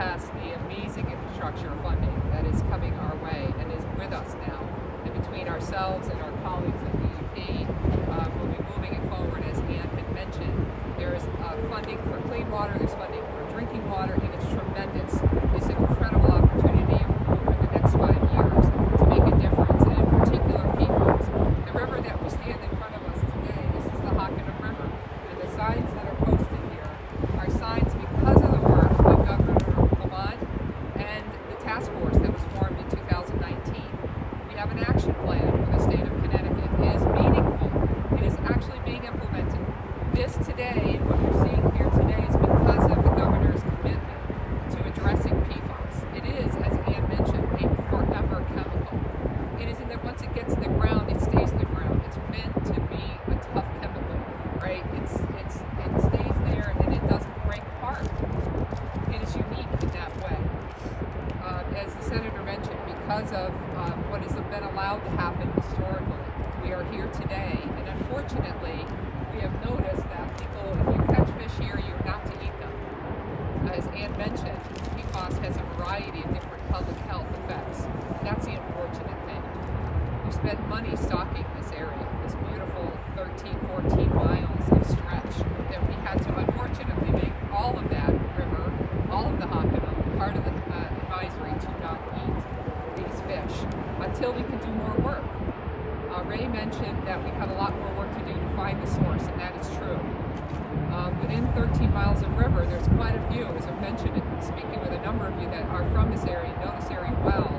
past the amazing infrastructure funding that is coming our way and is with us now. And between ourselves and our colleagues at DEP, we'll be moving it forward, as Ann had mentioned. There's funding for clean water, there's funding for drinking water, and it's tremendous. It's an incredible opportunity over the next 5 years to make a difference, and in particular PFAS. The river that we stand in front of us today, this is the Hockanum River, and the signs that are posted here are signs because of the work of Governor Lamont and the task force that was formed in 2019. We have an action plan for the state of Connecticut. It is meaningful. It is actually being implemented. This today, and what you're seeing here today, is because of the governor's commitment to addressing PFAS. It is, as Ann mentioned, a forever chemical. It is in that once it gets in the ground, it stays in the ground. It's meant to be a tough chemical, right? It stays there and it doesn't break apart. It is unique in that way. As the senator mentioned, because of what has been allowed to happen historically, we are here today, and unfortunately, we have noticed that people, if you catch fish here, you're not to eat them. As Ann mentioned, PFAS has a variety of different public health effects. That's the unfortunate thing. We spent money stocking this area, this beautiful 13, 14 miles of stretch that we had to unfortunately make all of that river, all of the Hockanum, part of the advisory to not eat these fish until we can do more work. Ray mentioned that we have a lot more work to do to find the source, and that is true. Within 13 miles of river, there's quite a few, as I've mentioned, and speaking with a number of you that are from this area, know this area well.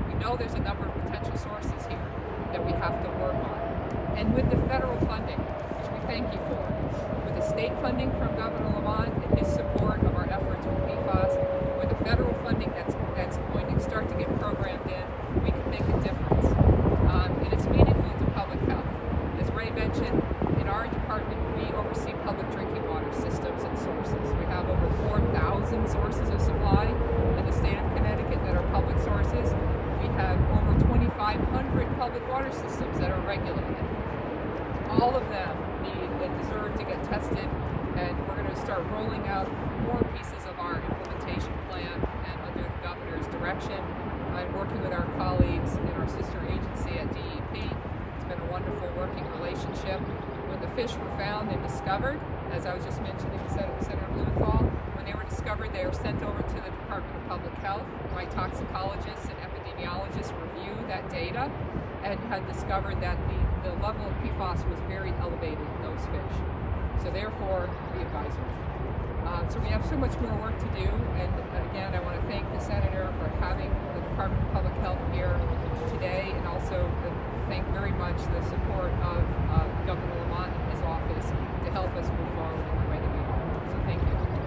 We know there's a number of potential sources here that we have to work on. And with the federal funding, which we thank you for, with the state funding from Governor Lamont and his support of our efforts with PFAS, with the federal funding that's going to start to get programmed in, we can make a difference. And it's meaningful to public health. As Ray mentioned, in our department, we oversee public drinking water systems and sources. We have over 4,000 sources of supply in the state of Connecticut that are public sources. We have over 2,500 public water systems that are regulated. All of them need and deserve to get tested, and we're going to start rolling out more pieces of our implementation plan and under the governor's direction. I'm working with our colleagues in our sister agency at DEP. It's been a wonderful working relationship. When the fish were found and discovered, as I was just mentioning to Senator Blumenthal, when they were discovered, they were sent over to the Department of Public Health. My toxicologists and epidemiologists reviewed that data and had discovered that the level of PFAS was very elevated in those fish. So therefore, the advisory. So we have so much more work to do, and again, I want to thank the Senator for having the Department of Public Health here today, and also thank very much the support of Governor Lamont and his office to help us move forward in the way that we are. So thank you.